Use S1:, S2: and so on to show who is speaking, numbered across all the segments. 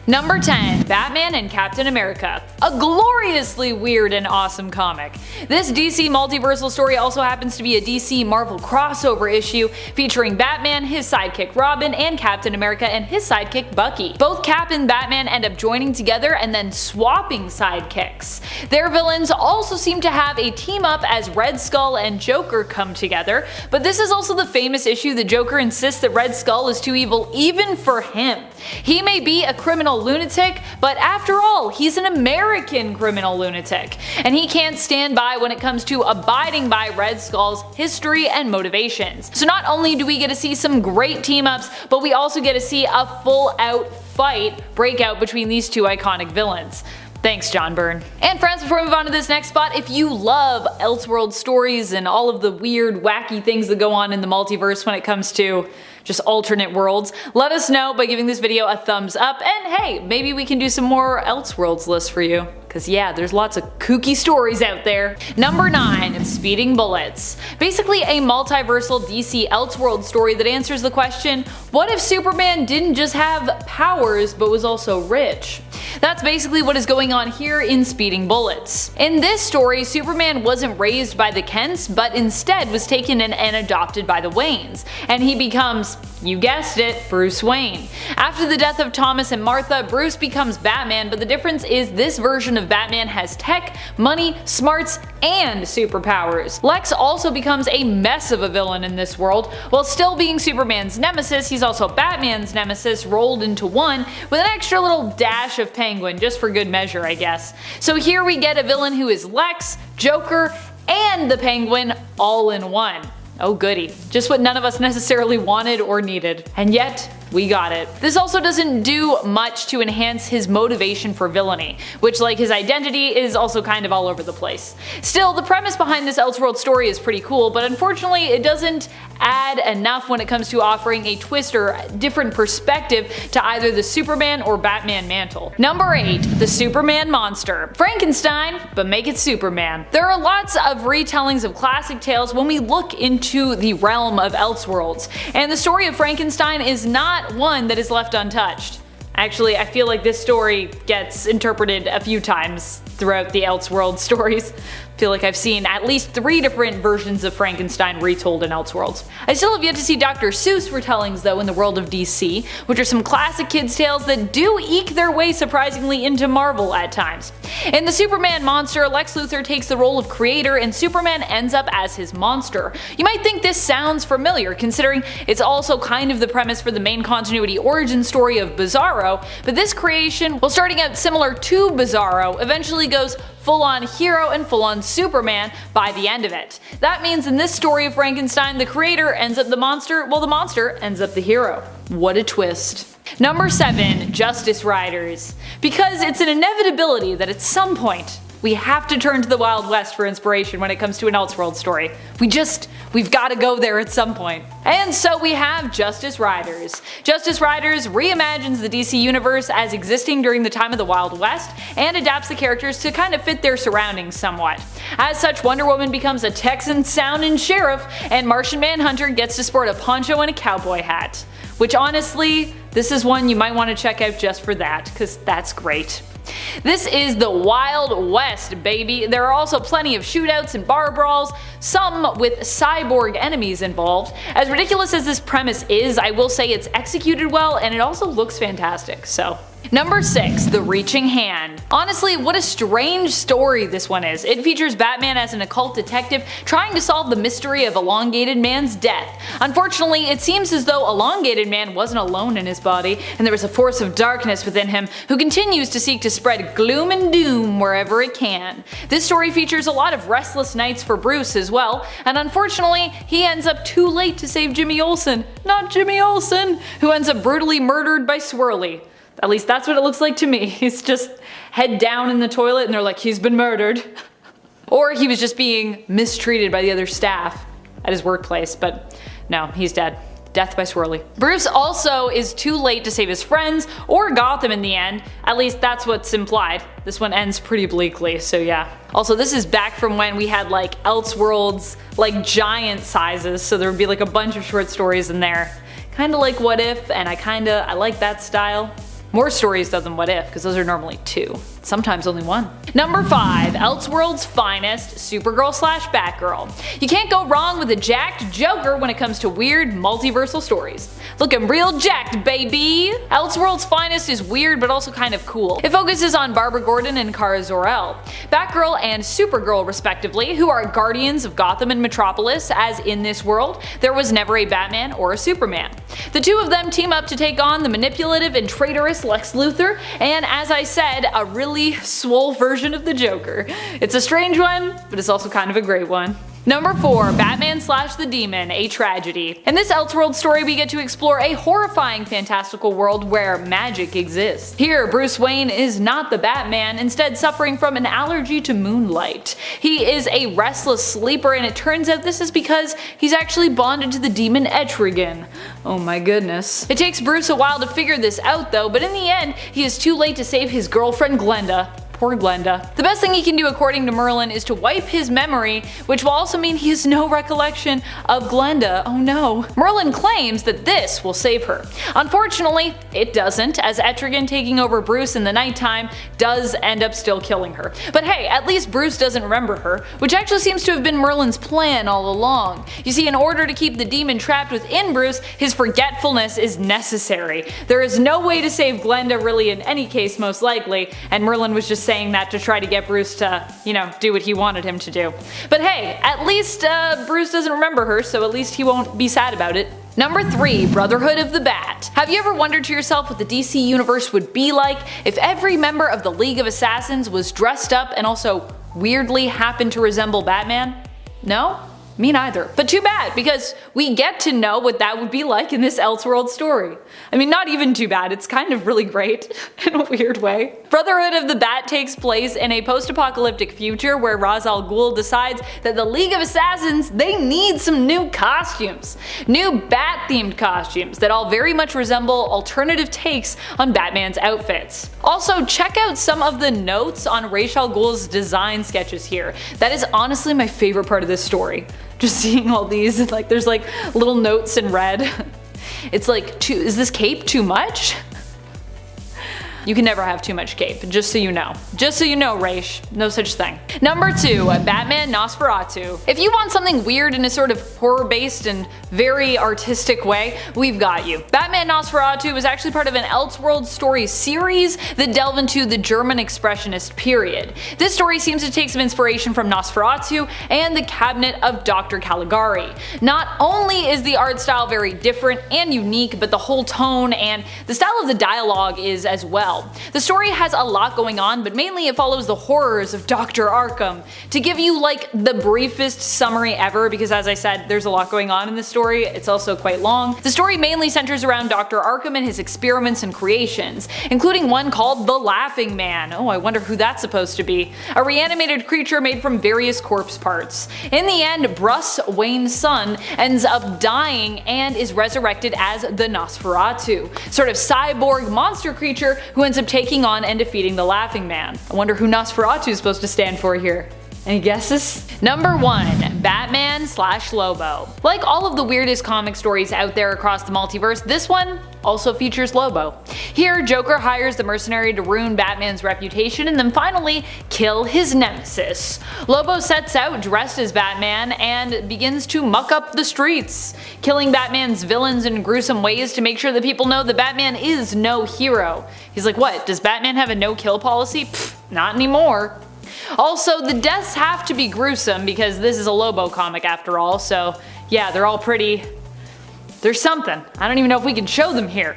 S1: Number 10. Batman and Captain America. A gloriously weird and awesome comic. This DC Multiversal story also happens to be a DC Marvel crossover issue featuring Batman, his sidekick Robin, and Captain America and his sidekick Bucky. Both Cap and Batman end up joining together and then swapping sidekicks. Their villains also seem to have a team up as Red Skull and Joker come together, but this is also the famous issue the Joker insists that Red Skull is too evil even for him. He may be a criminal lunatic, but after all, he's an American criminal lunatic, and he can't stand by when it comes to abiding by Red Skull's history and motivations. So not only do we get to see some great team-ups, but we also get to see a full-out fight break out between these two iconic villains. Thanks, John Byrne. And friends, before we move on to this next spot, if you love Elseworld stories and all of the weird, wacky things that go on in the multiverse when it comes to just alternate worlds, let us know by giving this video a thumbs up, and hey, maybe we can do some more Elseworlds lists for you. Cause yeah, there's lots of kooky stories out there. Number 9. Speeding Bullets. Basically a multiversal DC Elseworld story that answers the question, what if Superman didn't just have powers but was also rich? That's basically what is going on here in Speeding Bullets. In this story, Superman wasn't raised by the Kents, but instead was taken in and adopted by the Waynes, and he becomes, you guessed it, Bruce Wayne. After the death of Thomas and Martha, Bruce becomes Batman, but the difference is this version of Batman has tech, money, smarts, and superpowers. Lex also becomes a mess of a villain in this world. While still being Superman's nemesis, he's also Batman's nemesis rolled into one, with an extra little dash of Penguin, just for good measure, I guess. So here we get a villain who is Lex, Joker, and the Penguin all in one. Oh goody, just what none of us necessarily wanted or needed. And yet, we got it. This also doesn't do much to enhance his motivation for villainy, which, like his identity, is also kind of all over the place. Still, the premise behind this Elseworld story is pretty cool, but unfortunately it doesn't add enough when it comes to offering a twist or different perspective to either the Superman or Batman mantle. Number 8. The Superman Monster. Frankenstein, but make it Superman. There are lots of retellings of classic tales when we look into the realm of Elseworlds, and the story of Frankenstein is not one that is left untouched. Actually, I feel like this story gets interpreted a few times throughout the Elseworld stories. I feel like I've seen at least 3 different versions of Frankenstein retold in Elseworlds. I still have yet to see Dr. Seuss retellings though in the world of DC, which are some classic kids tales that do eke their way surprisingly into Marvel at times. In the Superman Monster, Lex Luthor takes the role of creator and Superman ends up as his monster. You might think this sounds familiar considering it's also kind of the premise for the main continuity origin story of Bizarro, but this creation, while starting out similar to Bizarro, eventually goes full-on hero and full-on Superman by the end of it. That means in this story of Frankenstein, the creator ends up the monster, while the monster ends up the hero. What a twist. Number 7. Justice Riders. Because it's an inevitability that at some point, we have to turn to the Wild West for inspiration when it comes to an Elseworld story. We've gotta go there at some point. And so we have Justice Riders. Justice Riders reimagines the DC universe as existing during the time of the Wild West and adapts the characters to kind of fit their surroundings somewhat. As such, Wonder Woman becomes a Texan sounding sheriff, and Martian Manhunter gets to sport a poncho and a cowboy hat. Which honestly, this is one you might want to check out just for that, cause that's great. This is the Wild West, baby. There are also plenty of shootouts and bar brawls, some with cyborg enemies involved. As ridiculous as this premise is, I will say it's executed well and it also looks fantastic, so. Number 6. The Reaching Hand. Honestly, what a strange story this one is. It features Batman as an occult detective trying to solve the mystery of Elongated Man's death. Unfortunately, it seems as though Elongated Man wasn't alone in his body, and there was a force of darkness within him who continues to seek to spread gloom and doom wherever it can. This story features a lot of restless nights for Bruce as well, and unfortunately, he ends up too late to save Jimmy Olsen. Not Jimmy Olsen, who ends up brutally murdered by Swirly. At least that's what it looks like to me. He's just head down in the toilet and they're like, he's been murdered. Or he was just being mistreated by the other staff at his workplace, but no, he's dead. Death by Swirly. Bruce also is too late to save his friends or Gotham in the end. At least that's what's implied. This one ends pretty bleakly, so yeah. Also, this is back from when we had like Elseworlds, like giant sizes, so there would be like a bunch of short stories in there. Kinda like What If, and I like that style. More stories though than What If, because those are normally 2. Sometimes only 1. Number 5. Elseworld's finest, Supergirl/Batgirl. You can't go wrong with a jacked Joker when it comes to weird multiversal stories. Looking real jacked, baby! Elseworld's finest is weird but also kind of cool. It focuses on Barbara Gordon and Kara Zor-El, Batgirl and Supergirl respectively, who are guardians of Gotham and Metropolis, as in this world, there was never a Batman or a Superman. The two of them team up to take on the manipulative and traitorous Lex Luthor, and as I said, a really swole version of the Joker. It's a strange one, but it's also kind of a great one. Number 4. Batman/the Demon, a tragedy. In this Elseworld story we get to explore a horrifying fantastical world where magic exists. Here, Bruce Wayne is not the Batman, instead suffering from an allergy to moonlight. He is a restless sleeper, and it turns out this is because he's actually bonded to the demon Etrigan. Oh my goodness. It takes Bruce a while to figure this out though, but in the end, he is too late to save his girlfriend Glenda. Poor Glenda. The best thing he can do according to Merlin is to wipe his memory, which will also mean he has no recollection of Glenda. Oh no. Merlin claims that this will save her. Unfortunately, it doesn't, as Etrigan taking over Bruce in the nighttime does end up still killing her. But hey, at least Bruce doesn't remember her, which actually seems to have been Merlin's plan all along. You see, in order to keep the demon trapped within Bruce, his forgetfulness is necessary. There is no way to save Glenda really in any case most likely, and Merlin was just saying that to try to get Bruce to, do what he wanted him to do. But hey, at least Bruce doesn't remember her, so at least he won't be sad about it. Number 3. Brotherhood of the Bat. Have you ever wondered to yourself what the DC universe would be like if every member of the League of Assassins was dressed up and also weirdly happened to resemble Batman? No? Me neither. But too bad, because we get to know what that would be like in this Elseworld story. I mean, not even too bad, it's kind of really great in a weird way. Brotherhood of the Bat takes place in a post-apocalyptic future where Ra's al Ghul decides that the League of Assassins, they need some new costumes. New Bat-themed costumes that all very much resemble alternative takes on Batman's outfits. Also, check out some of the notes on Ra's al Ghul's design sketches here. That is honestly my favorite part of this story. Just seeing all these, like there's like little notes in red. It's like, is this cape too much? You can never have too much cape, just so you know. Just so you know, Raish, no such thing. Number 2. Batman Nosferatu. If you want something weird in a sort of horror-based and very artistic way, we've got you. Batman Nosferatu was actually part of an Elseworld Stories series that delve into the German Expressionist period. This story seems to take some inspiration from Nosferatu and the Cabinet of Dr. Caligari. Not only is the art style very different and unique, but the whole tone and the style of the dialogue is as well. The story has a lot going on, but mainly it follows the horrors of Dr. Arkham. To give you like the briefest summary ever, because as I said, there's a lot going on in this story, it's also quite long. The story mainly centers around Dr. Arkham and his experiments and creations, including one called the Laughing Man. Oh, I wonder who that's supposed to be. A reanimated creature made from various corpse parts. In the end, Bruce Wayne's son ends up dying and is resurrected as the Nosferatu, sort of cyborg monster creature who ends up taking on and defeating the Laughing Man. I wonder who Nosferatu is supposed to stand for here. Any guesses? Number 1. Batman/Lobo. Like all of the weirdest comic stories out there across the multiverse, this one also features Lobo. Here, Joker hires the mercenary to ruin Batman's reputation and then finally kill his nemesis. Lobo sets out dressed as Batman and begins to muck up the streets, killing Batman's villains in gruesome ways to make sure that people know that Batman is no hero. He's like, what, does Batman have a no-kill policy? Pfft, not anymore. Also, the deaths have to be gruesome because this is a Lobo comic after all, so yeah, they're all pretty... There's something. I don't even know if we can show them here.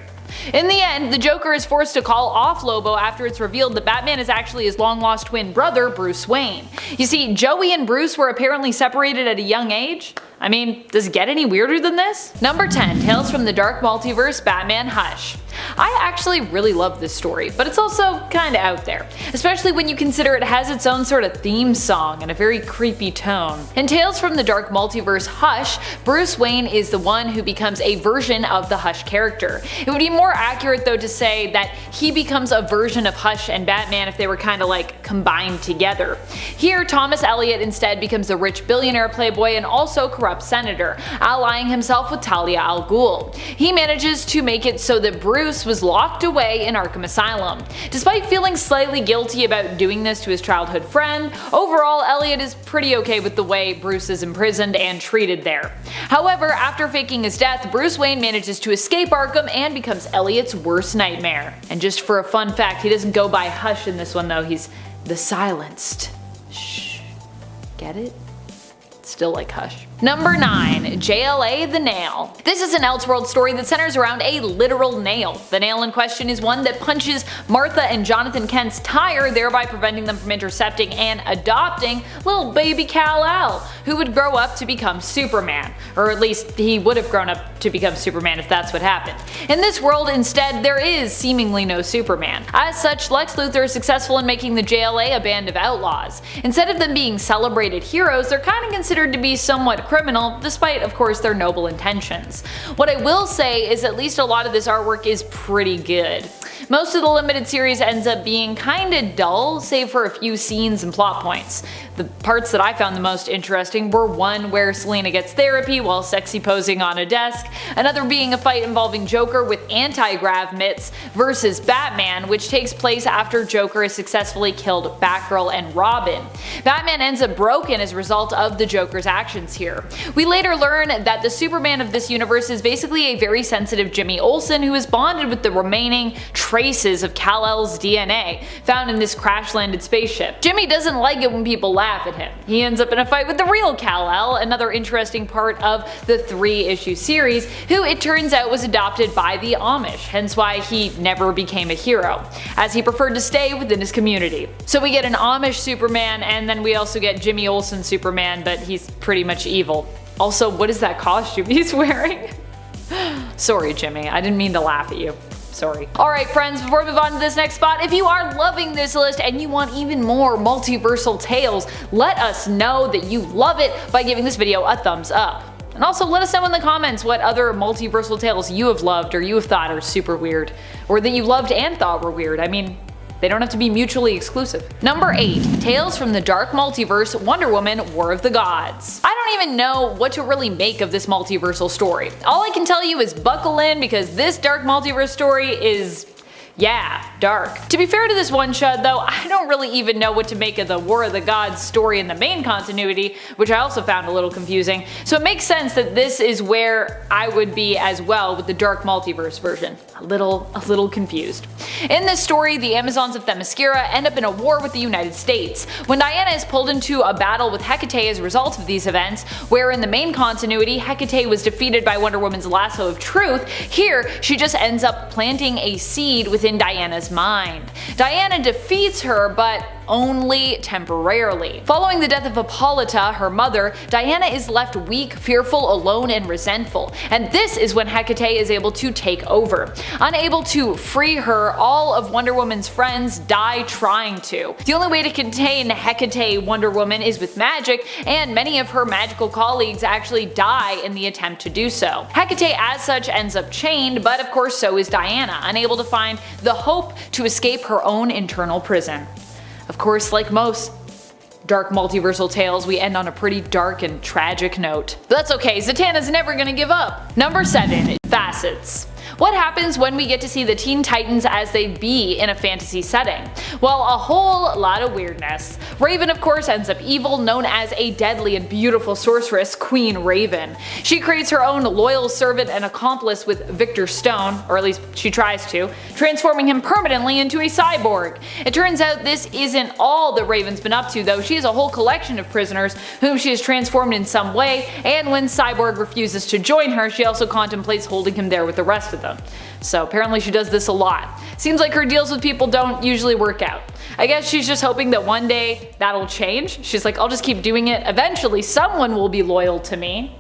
S1: In the end, the Joker is forced to call off Lobo after it's revealed that Batman is actually his long-lost twin brother, Bruce Wayne. You see, Joey and Bruce were apparently separated at a young age. I mean, does it get any weirder than this? Number 10. Tales from the Dark Multiverse, Batman Hush. I actually really love this story, but it's also kinda out there, especially when you consider it has its own sort of theme song and a very creepy tone. In Tales from the Dark Multiverse Hush, Bruce Wayne is the one who becomes a version of the Hush character. It would be more accurate though to say that he becomes a version of Hush and Batman if they were kinda like combined together. Here, Thomas Elliot instead becomes a rich billionaire playboy and also corrupt corrupt senator, allying himself with Talia al Ghul. He manages to make it so that Bruce was locked away in Arkham Asylum. Despite feeling slightly guilty about doing this to his childhood friend, overall Elliot is pretty okay with the way Bruce is imprisoned and treated there. However, after faking his death, Bruce Wayne manages to escape Arkham and becomes Elliot's worst nightmare. And just for a fun fact, he doesn't go by Hush in this one though, he's the Silenced. Shh. Get it? Still like Hush. Number 9. JLA the Nail. This is an Elseworld story that centers around a literal nail. The nail in question is one that punches Martha and Jonathan Kent's tire, thereby preventing them from intercepting and adopting little baby Kal-El, who would grow up to become Superman. Or at least he would have grown up to become Superman if that's what happened. In this world, instead, there is seemingly no Superman. As such, Lex Luthor is successful in making the JLA a band of outlaws. Instead of them being celebrated heroes, they're kind of considered to be somewhat criminal, despite of course their noble intentions. What I will say is at least a lot of this artwork is pretty good. Most of the limited series ends up being kinda dull, save for a few scenes and plot points. The parts that I found the most interesting were one where Selina gets therapy while sexy posing on a desk, another being a fight involving Joker with anti-grav mitts versus Batman, which takes place after Joker has successfully killed Batgirl and Robin. Batman ends up broken as a result of the Joker's actions here. We later learn that the Superman of this universe is basically a very sensitive Jimmy Olsen who is bonded with the remaining traces of Kal-El's DNA found in this crash-landed spaceship. Jimmy doesn't like it when people laugh at him. He ends up in a fight with the real Kal-El, another interesting part of the 3-issue series, who it turns out was adopted by the Amish, hence why he never became a hero, as he preferred to stay within his community. So we get an Amish Superman, and then we also get Jimmy Olsen Superman, but he's pretty much evil. Also, what is that costume he's wearing? Sorry Jimmy, I didn't mean to laugh at you. Sorry. Alright friends, before we move on to this next spot, if you are loving this list and you want even more multiversal tales, let us know that you love it by giving this video a thumbs up. And also let us know in the comments what other multiversal tales you have loved or you have thought are super weird, or that you loved and thought were weird. I mean, they don't have to be mutually exclusive. Number 8. Tales from the Dark Multiverse, Wonder Woman, War of the Gods. I don't even know what to really make of this multiversal story. All I can tell you is buckle in because this Dark Multiverse story is, yeah, dark. To be fair to this one shot though, I don't really even know what to make of the War of the Gods story in the main continuity, which I also found a little confusing, so it makes sense that this is where I would be as well with the Dark Multiverse version. A little confused. In this story, the Amazons of Themyscira end up in a war with the United States. When Diana is pulled into a battle with Hecate as a result of these events, where in the main continuity Hecate was defeated by Wonder Woman's lasso of truth, here she just ends up planting a seed within Diana's mind. Diana defeats her, but only temporarily. Following the death of Hippolyta, her mother, Diana is left weak, fearful, alone, and resentful, and this is when Hecate is able to take over. Unable to free her, all of Wonder Woman's friends die trying to. The only way to contain Hecate Wonder Woman is with magic, and many of her magical colleagues actually die in the attempt to do so. Hecate as such ends up chained, but of course so is Diana, unable to find the hope to escape her own internal prison. Of course, like most dark multiversal tales, we end on a pretty dark and tragic note. But that's okay, Zatanna's never gonna give up. Number 7. Facets. What happens when we get to see the Teen Titans as they be in a fantasy setting? Well, a whole lot of weirdness. Raven of course ends up evil, known as a deadly and beautiful sorceress, Queen Raven. She creates her own loyal servant and accomplice with Victor Stone, or at least she tries to, transforming him permanently into a cyborg. It turns out this isn't all that Raven's been up to though. She has a whole collection of prisoners whom she has transformed in some way, and when Cyborg refuses to join her, she also contemplates holding him there with the rest of them. So apparently she does this a lot. Seems like her deals with people don't usually work out. I guess she's just hoping that one day that'll change. She's like, I'll just keep doing it. Eventually someone will be loyal to me.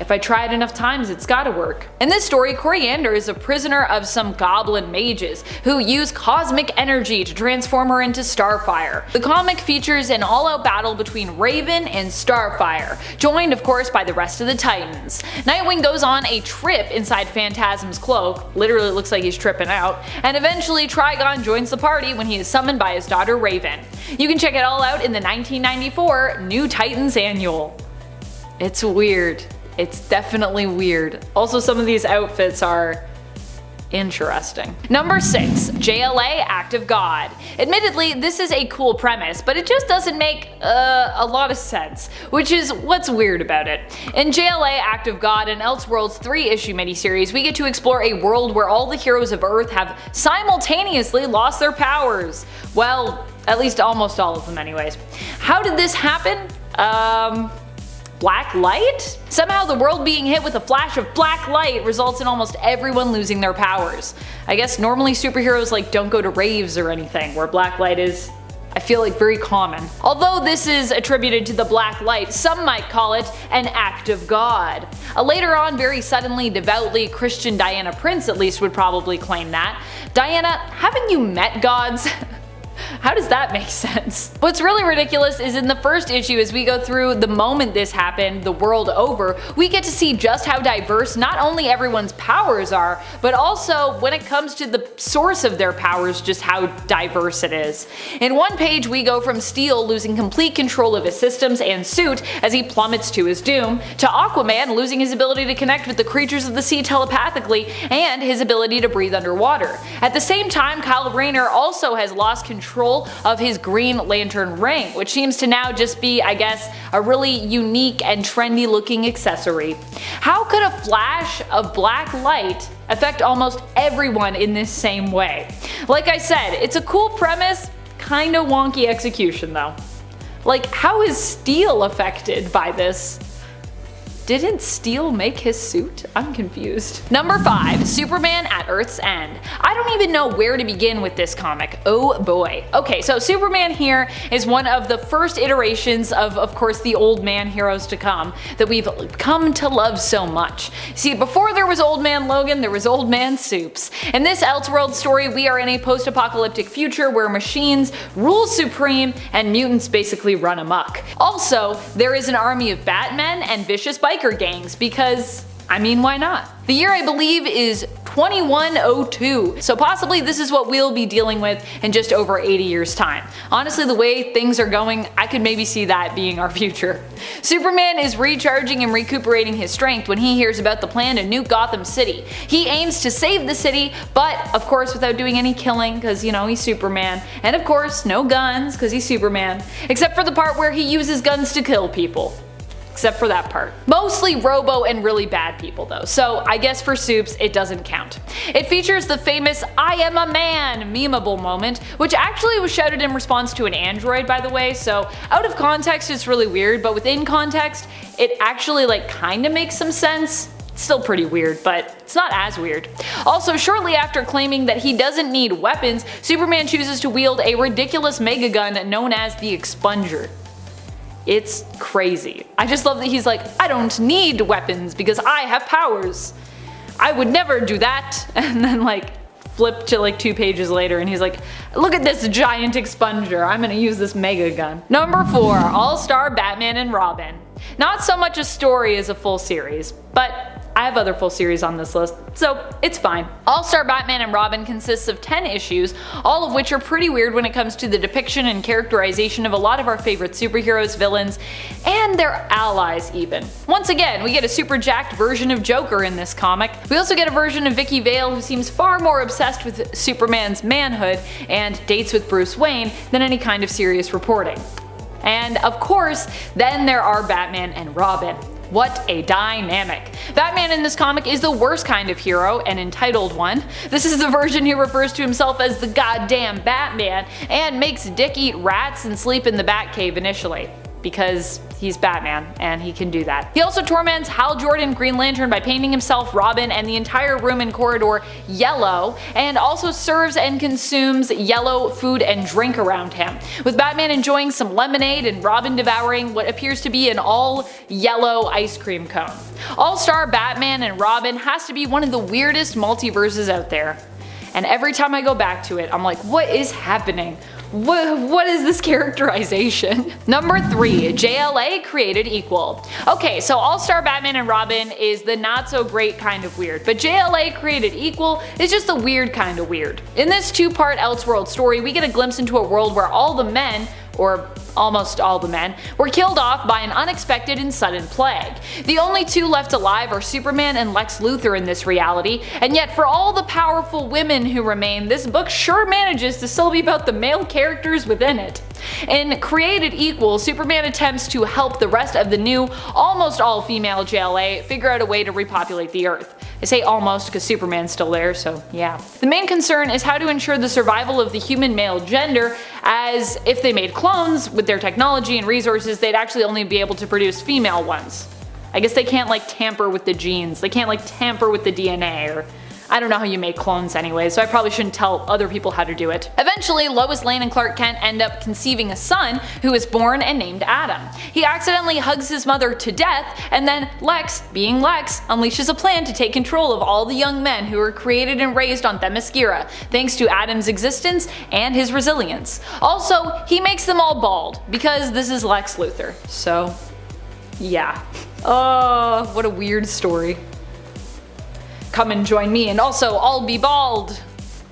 S1: If I try it enough times, it's gotta work. In this story, Coriander is a prisoner of some goblin mages who use cosmic energy to transform her into Starfire. The comic features an all-out battle between Raven and Starfire, joined of course by the rest of the Titans. Nightwing goes on a trip inside Phantasm's cloak, literally looks like he's tripping out, and eventually Trigon joins the party when he is summoned by his daughter Raven. You can check it all out in the 1994 New Titans Annual. It's weird. It's definitely weird. Also, some of these outfits are interesting. Number 6. JLA Act of God. Admittedly, this is a cool premise, but it just doesn't make a lot of sense, which is what's weird about it. In JLA Act of God, an Elseworlds 3-issue miniseries, we get to explore a world where all the heroes of Earth have simultaneously lost their powers. Well, at least almost all of them anyways. How did this happen? Black light? Somehow the world being hit with a flash of black light results in almost everyone losing their powers. I guess normally superheroes don't go to raves or anything, where black light is, I feel like, very common. Although this is attributed to the black light, some might call it an act of God. A later on, very suddenly, devoutly Christian Diana Prince at least would probably claim that. Diana, haven't you met gods? How does that make sense? What's really ridiculous is in the first issue, as we go through the moment this happened, the world over, we get to see just how diverse not only everyone's powers are, but also when it comes to the source of their powers, just how diverse it is. In one page, we go from Steel losing complete control of his systems and suit as he plummets to his doom, to Aquaman losing his ability to connect with the creatures of the sea telepathically and his ability to breathe underwater. At the same time, Kyle Rayner also has lost control of his Green Lantern ring, which seems to now just be, I guess, a really unique and trendy looking accessory. How could a flash of black light affect almost everyone in this same way? Like I said, it's a cool premise, kinda wonky execution though. How is Steel affected by this? Didn't Steel make his suit? I'm confused. Number 5. Superman at Earth's End. I don't even know where to begin with this comic. Oh boy. Okay, so Superman here is one of the first iterations of course, the old man heroes to come that we've come to love so much. See, before there was Old Man Logan, there was Old Man Supes. In this Elseworld story, we are in a post-apocalyptic future where machines rule supreme and mutants basically run amok. Also, there is an army of Batmen and vicious biker gangs because, I mean, why not? The year, I believe, is 2102, so possibly this is what we'll be dealing with in just over 80 years time. Honestly, the way things are going, I could maybe see that being our future. Superman is recharging and recuperating his strength when he hears about the plan to nuke Gotham City. He aims to save the city, but of course without doing any killing, because he's Superman, and of course no guns, because he's Superman, except for the part where he uses guns to kill people. Except for that part. Mostly Robo and really bad people though, so I guess for Supes it doesn't count. It features the famous "I am a man" memeable moment, which actually was shouted in response to an android, by the way, so out of context it's really weird, but within context it actually kinda makes some sense. It's still pretty weird, but it's not as weird. Also, shortly after claiming that he doesn't need weapons, Superman chooses to wield a ridiculous mega gun known as the Expunger. It's crazy. I just love that he's I don't need weapons because I have powers. I would never do that. And then flip to 2 pages later and he's look at this giant expunger, I'm gonna use this mega gun. Number 4. All-Star Batman and Robin. Not so much a story as a full series, but I have other full series on this list, so it's fine. All-Star Batman and Robin consists of 10 issues, all of which are pretty weird when it comes to the depiction and characterization of a lot of our favorite superheroes, villains, and their allies even. Once again, we get a super jacked version of Joker in this comic. We also get a version of Vicky Vale who seems far more obsessed with Superman's manhood and dates with Bruce Wayne than any kind of serious reporting. And of course, then there are Batman and Robin. What a dynamic. Batman in this comic is the worst kind of hero, an entitled one. This is the version who refers to himself as the goddamn Batman and makes Dick eat rats and sleep in the Batcave initially. Because he's Batman and he can do that. He also torments Hal Jordan, Green Lantern, by painting himself, Robin, and the entire room and corridor yellow, and also serves and consumes yellow food and drink around him, with Batman enjoying some lemonade and Robin devouring what appears to be an all-yellow ice cream cone. All-Star Batman and Robin has to be one of the weirdest multiverses out there. And every time I go back to it, I'm like, what is happening? What is this characterization? Number 3. JLA created equal. Okay, so All-Star Batman and Robin is the not so great kind of weird, but JLA created equal is just the weird kind of weird. In this 2-part Elseworld story, we get a glimpse into a world where all the men or almost all the men, were killed off by an unexpected and sudden plague. The only two left alive are Superman and Lex Luthor in this reality, and yet for all the powerful women who remain, this book sure manages to still be about the male characters within it. In Created Equal, Superman attempts to help the rest of the new, almost all-female JLA figure out a way to repopulate the Earth. I say almost because Superman's still there, so yeah. The main concern is how to ensure the survival of the human male gender, as if they made clones, with their technology and resources, they'd actually only be able to produce female ones. I guess they can't like tamper with the genes, they can't like tamper with the DNA, or I don't know how you make clones anyway, so I probably shouldn't tell other people how to do it. Eventually, Lois Lane and Clark Kent end up conceiving a son who is born and named Adam. He accidentally hugs his mother to death, and then Lex, being Lex, unleashes a plan to take control of all the young men who were created and raised on Themyscira, thanks to Adam's existence and his resilience. Also, he makes them all bald, because this is Lex Luthor, so yeah. Oh, what a weird story. Come and join me, and also I'll be bald,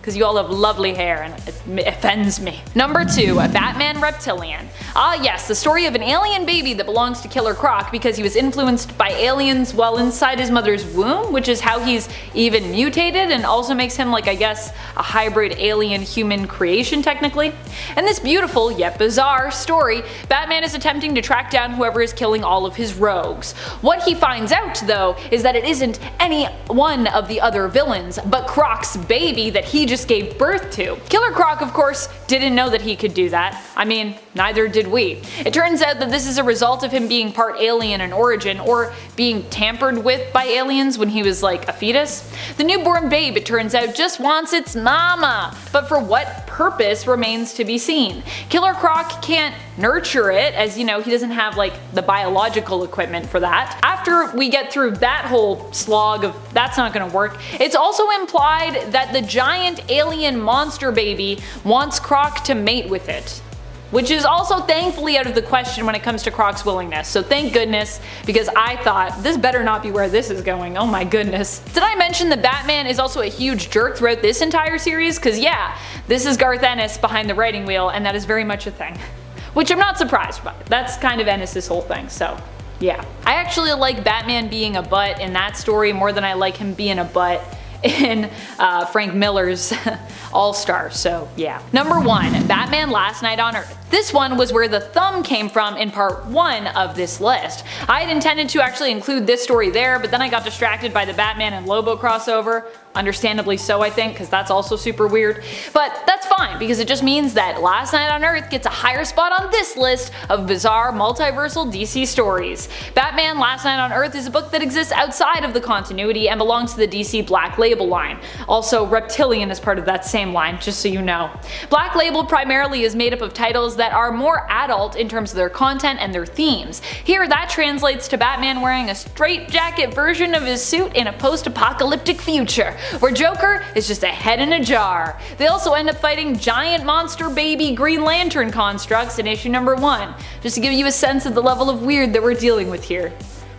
S1: because you all have lovely hair and it offends me. Number 2, Batman Reptilian. Ah yes, the story of an alien baby that belongs to Killer Croc because he was influenced by aliens while inside his mother's womb, which is how he's even mutated and also makes him like, I guess, a hybrid alien-human creation technically. In this beautiful yet bizarre story, Batman is attempting to track down whoever is killing all of his rogues. What he finds out though is that it isn't any one of the other villains, but Croc's baby that he just gave birth to. Killer Croc, of course, didn't know that he could do that. I mean, neither did we. It turns out that this is a result of him being part alien in origin, or being tampered with by aliens when he was like a fetus. The newborn babe, it turns out, just wants its mama, but for what purpose remains to be seen. Killer Croc can't nurture it, as you know, he doesn't have like the biological equipment for that. After we get through that whole slog of that's not gonna work, it's also implied that the giant alien monster baby wants Croc to mate with it, which is also thankfully out of the question when it comes to Croc's willingness, so thank goodness, because I thought this better not be where this is going, oh my goodness. Did I mention that Batman is also a huge jerk throughout this entire series? Cause yeah, this is Garth Ennis behind the writing wheel, and that is very much a thing. Which I'm not surprised by, that's kind of Ennis' whole thing, so yeah. I actually like Batman being a butt in that story more than I like him being a butt in Frank Miller's All-Star, so yeah. Number 1, Batman Last Night on Earth. This one was where the thumb came from in part 1 of this list. I had intended to actually include this story there, but then I got distracted by the Batman and Lobo crossover. Understandably so, I think, because that's also super weird. But that's fine, because it just means that Last Night on Earth gets a higher spot on this list of bizarre multiversal DC stories. Batman Last Night on Earth is a book that exists outside of the continuity and belongs to the DC Black Label line. Also, Reptilian is part of that same line, just so you know. Black Label primarily is made up of titles that are more adult in terms of their content and their themes. Here, that translates to Batman wearing a straitjacket version of his suit in a post-apocalyptic future, where Joker is just a head in a jar. They also end up fighting giant monster baby Green Lantern constructs in issue number 1, just to give you a sense of the level of weird that we're dealing with here.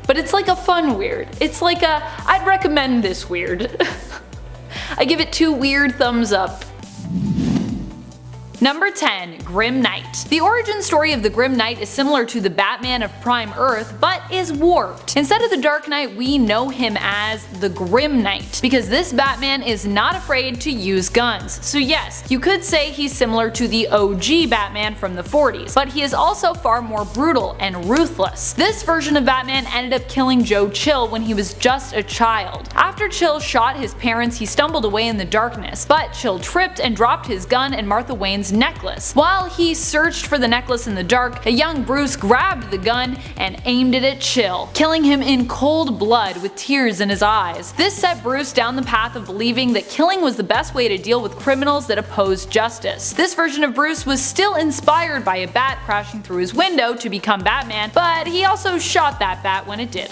S1: But it's like a fun weird. It's like a, I'd recommend this weird. I give it 2 weird thumbs up. Number 10, Grim Knight. The origin story of the Grim Knight is similar to the Batman of Prime Earth, but is warped. Instead of the Dark Knight, we know him as the Grim Knight, because this Batman is not afraid to use guns. So yes, you could say he's similar to the OG Batman from the 40s, but he is also far more brutal and ruthless. This version of Batman ended up killing Joe Chill when he was just a child. After Chill shot his parents, he stumbled away in the darkness, but Chill tripped and dropped his gun and Martha Wayne's necklace. While he searched for the necklace in the dark, a young Bruce grabbed the gun and aimed it at Chill, killing him in cold blood with tears in his eyes. This set Bruce down the path of believing that killing was the best way to deal with criminals that opposed justice. This version of Bruce was still inspired by a bat crashing through his window to become Batman, but he also shot that bat when it did.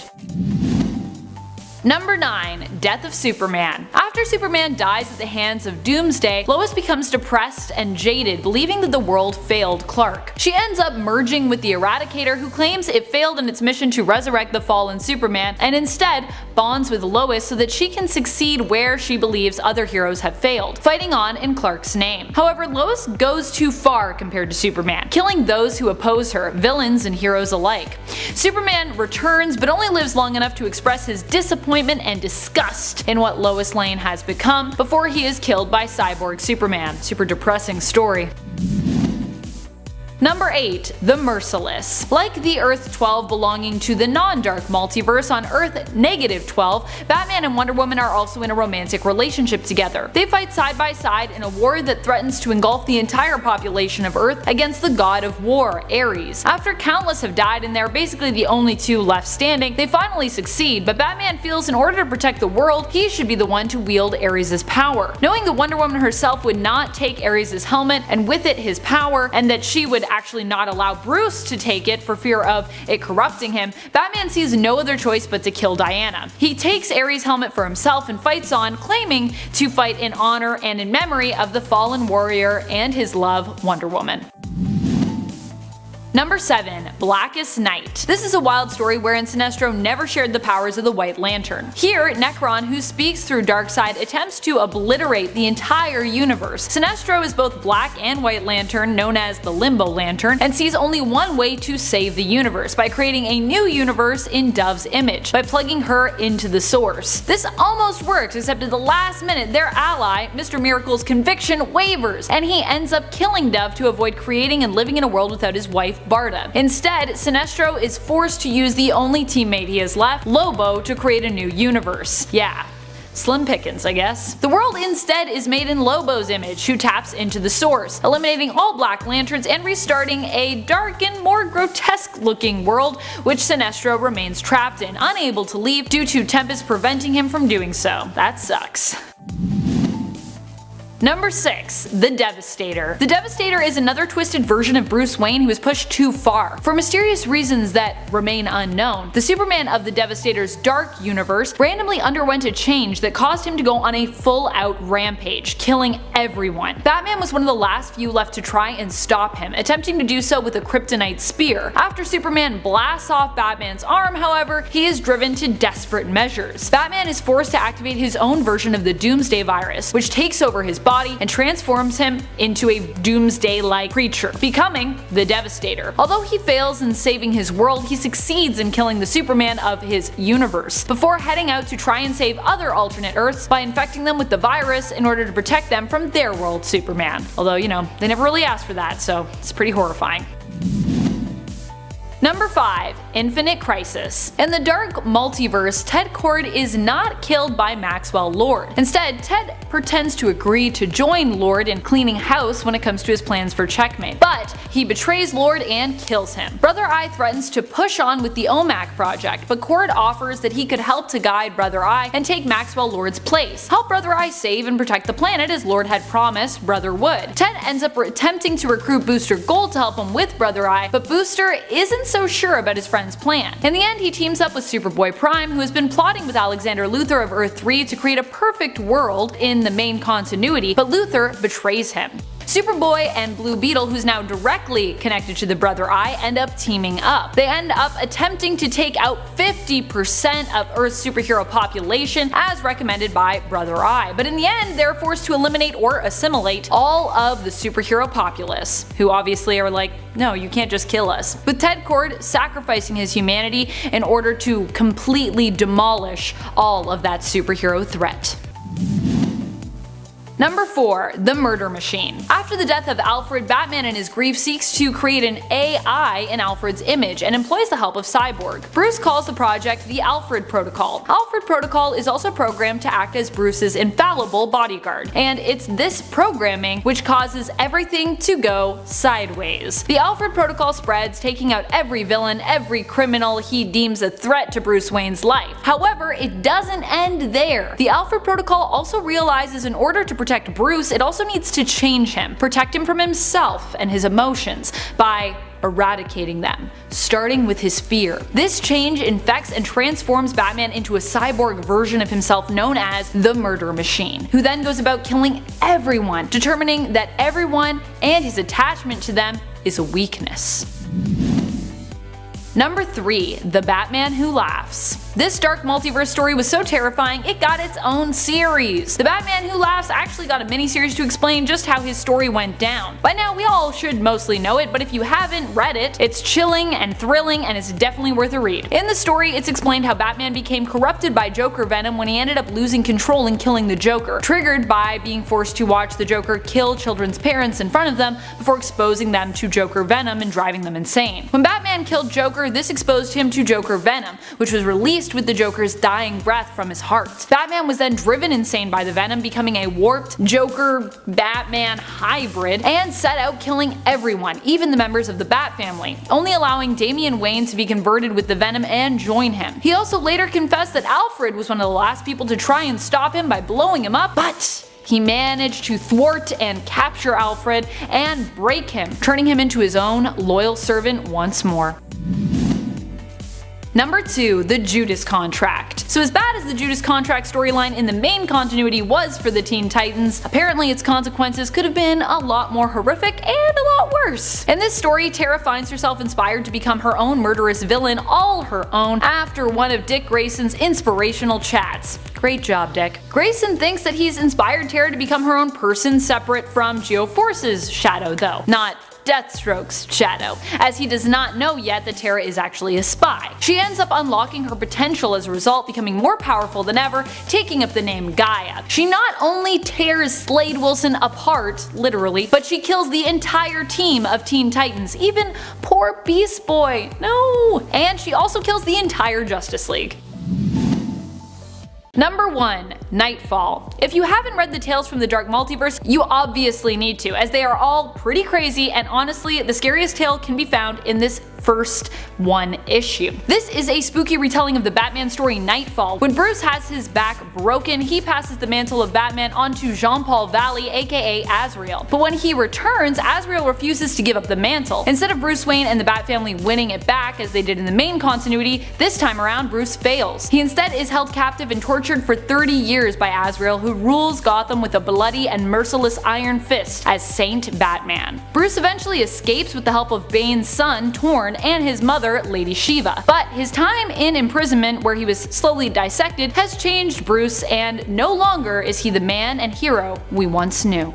S1: Number 9. Death of Superman. After Superman dies at the hands of Doomsday, Lois becomes depressed and jaded, believing that the world failed Clark. She ends up merging with the Eradicator, who claims it failed in its mission to resurrect the fallen Superman, and instead bonds with Lois so that she can succeed where she believes other heroes have failed, fighting on in Clark's name. However, Lois goes too far compared to Superman, killing those who oppose her, villains and heroes alike. Superman returns, but only lives long enough to express his disappointment and disgust in what Lois Lane has become before he is killed by Cyborg Superman. Super depressing story. Number 8. The Merciless. Like the Earth-12 belonging to the non-dark multiverse, on Earth-12, Batman and Wonder Woman are also in a romantic relationship together. They fight side by side in a war that threatens to engulf the entire population of Earth against the god of war, Ares. After countless have died and they're basically the only two left standing, they finally succeed, but Batman feels in order to protect the world, he should be the one to wield Ares' power. Knowing that Wonder Woman herself would not take Ares' helmet, and with it his power, and that she would actually not allow Bruce to take it for fear of it corrupting him, Batman sees no other choice but to kill Diana. He takes Ares' helmet for himself and fights on, claiming to fight in honor and in memory of the fallen warrior and his love, Wonder Woman. Number 7. Blackest Night. This is a wild story wherein Sinestro never shared the powers of the White Lantern. Here, Necron, who speaks through Darkseid, attempts to obliterate the entire universe. Sinestro is both Black and White Lantern, known as the Limbo Lantern, and sees only one way to save the universe, by creating a new universe in Dove's image, by plugging her into the source. This almost works, except at the last minute their ally, Mr. Miracle's conviction wavers, and he ends up killing Dove to avoid creating and living in a world without his wife Barda. Instead, Sinestro is forced to use the only teammate he has left, Lobo, to create a new universe. Yeah. Slim pickings, I guess. The world instead is made in Lobo's image, who taps into the source, eliminating all Black Lanterns and restarting a dark and more grotesque looking world, which Sinestro remains trapped in, unable to leave due to Tempest preventing him from doing so. That sucks. Number 6. The Devastator. The Devastator is another twisted version of Bruce Wayne who was pushed too far. For mysterious reasons that remain unknown, the Superman of the Devastator's dark universe randomly underwent a change that caused him to go on a full-out rampage, killing everyone. Batman was one of the last few left to try and stop him, attempting to do so with a kryptonite spear. After Superman blasts off Batman's arm, however, he is driven to desperate measures. Batman is forced to activate his own version of the Doomsday virus, which takes over his body and transforms him into a Doomsday-like creature, becoming the Devastator. Although he fails in saving his world, he succeeds in killing the Superman of his universe, before heading out to try and save other alternate Earths by infecting them with the virus in order to protect them from their world Superman. Although, you know, they never really asked for that, so it's pretty horrifying. Number 5. Infinite Crisis. In the dark multiverse, Ted Kord is not killed by Maxwell Lord. Instead, Ted pretends to agree to join Lord in cleaning house when it comes to his plans for Checkmate, but he betrays Lord and kills him. Brother Eye threatens to push on with the OMAC project, but Kord offers that he could help to guide Brother Eye and take Maxwell Lord's place, help Brother Eye save and protect the planet as Lord had promised Brother would. Ted ends up attempting to recruit Booster Gold to help him with Brother Eye, but Booster isn't so sure about his friend's plan. In the end, he teams up with Superboy Prime, who has been plotting with Alexander Luthor of Earth 3 to create a perfect world in the main continuity, but Luthor betrays him. Superboy and Blue Beetle, who's now directly connected to the Brother Eye, end up teaming up. They end up attempting to take out 50% of Earth's superhero population as recommended by Brother Eye, but in the end they're forced to eliminate or assimilate all of the superhero populace, who obviously are like, no, you can't just kill us, with Ted Kord sacrificing his humanity in order to completely demolish all of that superhero threat. Number 4. The Murder Machine. After the death of Alfred, Batman in his grief seeks to create an AI in Alfred's image and employs the help of Cyborg. Bruce calls the project the Alfred Protocol. Alfred Protocol is also programmed to act as Bruce's infallible bodyguard, and it's this programming which causes everything to go sideways. The Alfred Protocol spreads, taking out every villain, every criminal he deems a threat to Bruce Wayne's life. However, it doesn't end there. The Alfred Protocol also realizes in order to protect Bruce, it also needs to change him, protect him from himself and his emotions by eradicating them, starting with his fear. This change infects and transforms Batman into a cyborg version of himself known as the Murder Machine, who then goes about killing everyone, determining that everyone and his attachment to them is a weakness. Number 3. The Batman Who Laughs. This dark multiverse story was so terrifying it got its own series. The Batman Who Laughs actually got a miniseries to explain just how his story went down. By now we all should mostly know it, but if you haven't read it, it's chilling and thrilling and it's definitely worth a read. In the story, it's explained how Batman became corrupted by Joker venom when he ended up losing control and killing the Joker, triggered by being forced to watch the Joker kill children's parents in front of them before exposing them to Joker venom and driving them insane. When Batman killed Joker, this exposed him to Joker venom, which was released with the Joker's dying breath from his heart. Batman was then driven insane by the venom, becoming a warped Joker-Batman hybrid, and set out killing everyone, even the members of the Bat family, only allowing Damian Wayne to be converted with the venom and join him. He also later confessed that Alfred was one of the last people to try and stop him by blowing him up, but he managed to thwart and capture Alfred and break him, turning him into his own loyal servant once more. Number 2. The Judas Contract. So as bad as the Judas Contract storyline in the main continuity was for the Teen Titans, apparently its consequences could have been a lot more horrific and a lot worse. In this story, Tara finds herself inspired to become her own murderous villain all her own after one of Dick Grayson's inspirational chats. Great job, Dick. Grayson thinks that he's inspired Tara to become her own person separate from Geoforce's shadow though, not Deathstroke's shadow, as he does not know yet that Tara is actually a spy. She ends up unlocking her potential as a result, becoming more powerful than ever, taking up the name Gaia. She not only tears Slade Wilson apart, literally, but she kills the entire team of Teen Titans, even poor Beast Boy, no! And she also kills the entire Justice League. Number 1. Knightfall. If you haven't read the Tales from the Dark Multiverse, you obviously need to, as they are all pretty crazy, and honestly, the scariest tale can be found in this first one issue. This is a spooky retelling of the Batman story Knightfall. When Bruce has his back broken, he passes the mantle of Batman onto Jean-Paul Valley, aka Azrael. But when he returns, Azrael refuses to give up the mantle. Instead of Bruce Wayne and the Bat family winning it back as they did in the main continuity, this time around Bruce fails. He instead is held captive and tortured for 30 years by Azrael, who rules Gotham with a bloody and merciless iron fist as Saint Batman. Bruce eventually escapes with the help of Bane's son, Torn, and his mother, Lady Shiva. But his time in imprisonment, where he was slowly dissected, has changed Bruce, and no longer is he the man and hero we once knew.